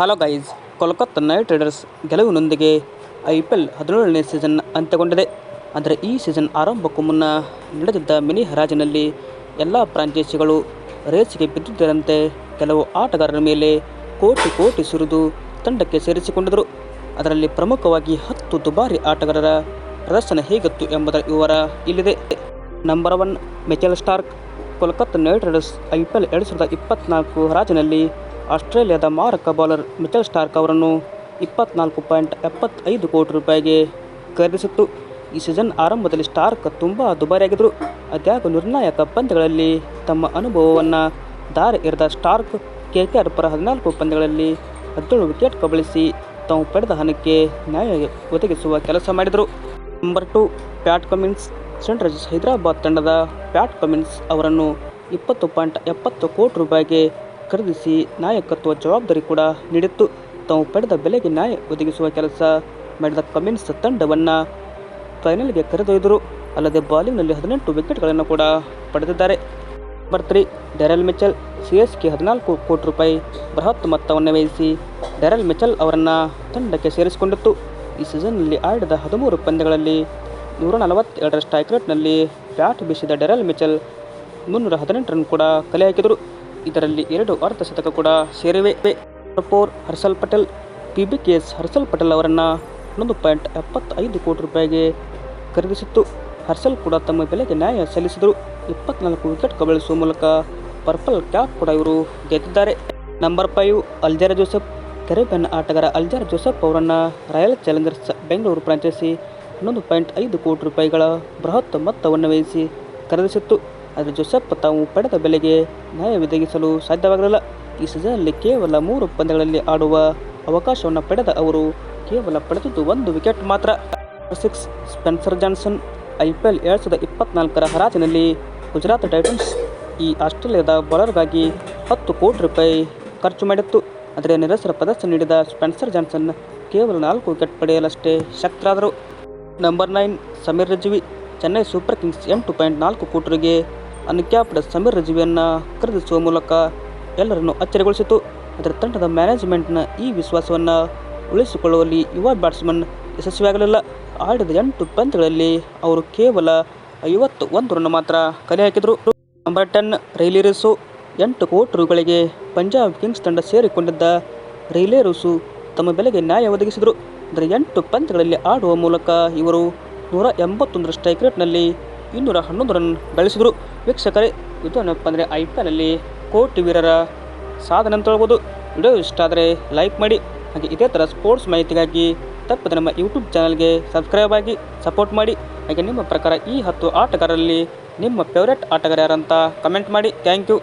Hello guys, Kolkata night riders ಗೆಲುವಿನೊಂದಿಗೆ IPL 17ನೇ season ಅಂತ್ಯಗೊಂಡಿದೆ. ಆದರೆ ಈ ಸೀಸನ್ ಆರಂಭಕ್ಕೂ ಮುನ್ನ ನಡೆದಿದ್ದ ಮಿನಿ ಹರಾಜಿನಲ್ಲಿ ಎಲ್ಲ ಫ್ರಾಂಚೈಸಿಗಳು ರೇಸಿಗೆ ಬಿದ್ದಿದ್ದರಂತೆ ಕೆಲವು ಆಟಗಾರರ ಮೇಲೆ ಕೋಟಿ ಸುರಿದು ತಂಡಕ್ಕೆ ಸೇರಿಸಿಕೊಂಡಿದ್ದರು. ಅದರಲ್ಲಿ ಪ್ರಮುಖವಾಗಿ 10 ದುಬಾರಿ ಆಟಗಾರರ ಪ್ರದರ್ಶನ ಹೇಗಿತ್ತು ಎಂಬುದರ ವಿವರ ಇಲ್ಲಿದೆ. Number 1 Mitchell Starc. Kolkata night Riders IPL 2024 ಹರಾಜಿನಲ್ಲಿ ಆಸ್ಟ್ರೇಲಿಯಾದ ಮಾರಕ ಬೌಲರ್ ಮಿಚೆಲ್ ಸ್ಟಾರ್ಕ್ ಅವರನ್ನು 24.75 ಕೋಟಿ ರೂಪಾಯಿಗೆ ಖರೀದಿಸಿತ್ತು. ಈ ಸೀಸನ್ ಆರಂಭದಲ್ಲಿ ಸ್ಟಾರ್ಕ್ ತುಂಬ ದುಬಾರಿಯಾಗಿದ್ದರು. ಆದಾಗ್ಯೂ ನಿರ್ಣಾಯಕ ಪಂದ್ಯಗಳಲ್ಲಿ ತಮ್ಮ ಅನುಭವವನ್ನು ದಾರಿ ಎರೆದ ಸ್ಟಾರ್ಕ್ KKR ಪರ 14 ಪಂದ್ಯಗಳಲ್ಲಿ 17 ವಿಕೆಟ್ ಕಬಳಿಸಿ ತಾವು ಪಡೆದ ಹಣಕ್ಕೆ ನ್ಯಾಯ ಒದಗಿಸುವ ಕೆಲಸ ಮಾಡಿದರು. Number 2 Pat Cummins. Sunrisers Hyderabad ತಂಡದ ಪ್ಯಾಟ್ ಕಮಿನ್ಸ್ ಅವರನ್ನು 20.70 ಕೋಟಿ ರೂಪಾಯಿಗೆ ಖರೀದಿಸಿ ನಾಯಕತ್ವ ಜವಾಬ್ದಾರಿ ಕೂಡ ನೀಡಿತ್ತು. ತಾವು ಪಡೆದ ಬೆಲೆಗೆ ನ್ಯಾಯ ಒದಗಿಸುವ ಕೆಲಸ ಮಾಡಿದ ಕಮಿನ್ಸ್ ತಂಡವನ್ನು ಫೈನಲ್ಗೆ ಕರೆದೊಯ್ದರು. ಅಲ್ಲದೆ ಬಾಲಿಂಗ್ನಲ್ಲಿ 18 ವಿಕೆಟ್ಗಳನ್ನು ಕೂಡ ಪಡೆದಿದ್ದಾರೆ. Number 3 ಡ್ಯಾರೆಲ್ Mitchell. CSK 14 ಕೋಟಿ ರೂಪಾಯಿ ಬೃಹತ್ ಮೊತ್ತವನ್ನು ವ್ಯಯಿಸಿ ಡ್ಯಾರೆಲ್ ಮಿಚೆಲ್ ಅವರನ್ನು ತಂಡಕ್ಕೆ ಸೇರಿಸಿಕೊಂಡಿತ್ತು. ಈ ಸೀಸನ್ನಲ್ಲಿ ಆಡಿದ 13 ಪಂದ್ಯಗಳಲ್ಲಿ 142 ಸ್ಟ್ರೈಕ್ ರೇಟ್ನಲ್ಲಿ ಬ್ಯಾಟ್ ಬೀಸಿದ ಡ್ಯಾರೆಲ್ ಮಿಚೆಲ್ 318 ರನ್ ಕೂಡ ಕಲೆ ಹಾಕಿದರು. ಇದರಲ್ಲಿ 2 ಅರ್ಧ ಶತಕ ಕೂಡ ಸೇರಿವೆ. ನಂಬರ್ 4 ಹರ್ಷಲ್ ಪಟೇಲ್. PBKS ಹರ್ಷಲ್ ಪಟೇಲ್ ಅವರನ್ನು 11.75 ಕೋಟಿ ರೂಪಾಯಿಗೆ ಖರೀದಿಸಿತ್ತು. ಹರ್ಷಲ್ ಕೂಡ ತಮ್ಮ ಬೆಲೆಗೆ ನ್ಯಾಯ ಸಲ್ಲಿಸಿದರು. 24 ವಿಕೆಟ್ ಕಬಳಿಸುವ ಮೂಲಕ ಪರ್ಪಲ್ ಕ್ಯಾಪ್ ಕೂಡ ಇವರು ಗೆದ್ದಿದ್ದಾರೆ. Number 5 ಅಲ್ಜಾರ್ Joseph. ಕೆರೆಬಿಯನ್ ಆಟಗಾರ ಅಲ್ಜಾರ್ ಜೋಸೆಫ್ ಅವರನ್ನು ರಾಯಲ್ ಚಾಲೆಂಜರ್ಸ್ ಬೆಂಗಳೂರು ಫ್ರಾಂಚೈಸಿ 11.5 ಕೋಟಿ ರೂಪಾಯಿಗಳ ಬೃಹತ್ ಮೊತ್ತವನ್ನು ವ್ಯಯಿಸಿ ಖರೀದಿಸಿತ್ತು. ಆದರೆ ಜೋಸೆಫ್ ತಾವು ಪಡೆದ ಬೆಲೆಗೆ ನ್ಯಾಯ ಒದಗಿಸಲು ಸಾಧ್ಯವಾಗಲಿಲ್ಲ. ಈ ಸೀಸನ್ನಲ್ಲಿ ಕೇವಲ 3 ಪಂದ್ಯಗಳಲ್ಲಿ ಆಡುವ ಅವಕಾಶವನ್ನು ಪಡೆದ ಅವರು ಕೇವಲ ಪಡೆದದ್ದು 1 ವಿಕೆಟ್ ಮಾತ್ರ. Number 6 Spencer Johnson. IPL 2024 ಹರಾಜಿನಲ್ಲಿ ಗುಜರಾತ್ ಟೈಟನ್ಸ್ ಈ ಆಸ್ಟ್ರೇಲಿಯಾದ ಬೌಲರ್ಗಾಗಿ 10 ಕೋಟಿ ರೂಪಾಯಿ ಖರ್ಚು ಮಾಡಿತ್ತು. ಆದರೆ ನಿರಾಸರ ಪ್ರದರ್ಶನ ನೀಡಿದ ಸ್ಪೆನ್ಸರ್ ಜಾನ್ಸನ್ ಕೇವಲ 4 ವಿಕೆಟ್ ಪಡೆಯಲಷ್ಟೇ ಶಕ್ತರಾದರು. Number 9 Sameer Rizvi. Chennai super kings 8.4 ಕೋಟಿಗೆ ಅನ್ಕ್ಯಾಪ್ಡ್ ಸಮೀರ್ ರಿಜ್ವಿಯನ್ನು ಖರೀದಿಸುವ ಮೂಲಕ ಎಲ್ಲರನ್ನೂ ಅಚ್ಚರಿಗೊಳಿಸಿತು. ಆದರೆ ತಂಡದ ಮ್ಯಾನೇಜ್ಮೆಂಟ್ನ ಈ ವಿಶ್ವಾಸವನ್ನು ಉಳಿಸಿಕೊಳ್ಳುವಲ್ಲಿ ಯುವ ಬ್ಯಾಟ್ಸ್ಮನ್ ಯಶಸ್ವಿಯಾಗಲಿಲ್ಲ. ಆಡಿದ 8 ಪಂದ್ಯಗಳಲ್ಲಿ ಅವರು ಕೇವಲ 51 ರನ್ ಮಾತ್ರ ಕಲೆ ಹಾಕಿದರು. ನಂಬರ್ 10 ರೈಲಿ ರೂಸೋ. 8 ಕೋಟಿ ರೂಗಳಿಗೆ ಪಂಜಾಬ್ ಕಿಂಗ್ಸ್ ತಂಡ ಸೇರಿಕೊಂಡಿದ್ದ ರೈಲಿ ರೂಸೋ ತಮ್ಮ ಬೆಲೆಗೆ ನ್ಯಾಯ ಒದಗಿಸಿದರು. ಆದರೆ 8 ಪಂದ್ಯಗಳಲ್ಲಿ ಆಡುವ ಮೂಲಕ ಇವರು 181 ಸ್ಟ್ರೈಕ್ ರೇಟ್ನಲ್ಲಿ 211 ರನ್ ಗಳಿಸಿದರು. ವೀಕ್ಷಕರೇ, ಇದು ಏನಪ್ಪ ಅಂದರೆ IPLನಲ್ಲಿ ಕೋಟಿ ವೀರರ ಸಾಧನೆ ಅಂತ ಹೇಳ್ಬೋದು. ವಿಡಿಯೋ ಇಷ್ಟ ಆದರೆ ಲೈಕ್ ಮಾಡಿ. ಹಾಗೆ ಇದೇ ಥರ ಸ್ಪೋರ್ಟ್ಸ್ ಮಾಹಿತಿಗಾಗಿ ತಪ್ಪದೆ ನಮ್ಮ ಯೂಟ್ಯೂಬ್ ಚಾನಲ್ಗೆ ಸಬ್ಸ್ಕ್ರೈಬ್ ಆಗಿ ಸಪೋರ್ಟ್ ಮಾಡಿ. ಹಾಗೆ ನಿಮ್ಮ ಪ್ರಕಾರ ಈ 10 ಆಟಗಾರರಲ್ಲಿ ನಿಮ್ಮ ಫೇವ್ರೇಟ್ ಆಟಗಾರ ಯಾರಂತ ಕಮೆಂಟ್ ಮಾಡಿ. Thank you.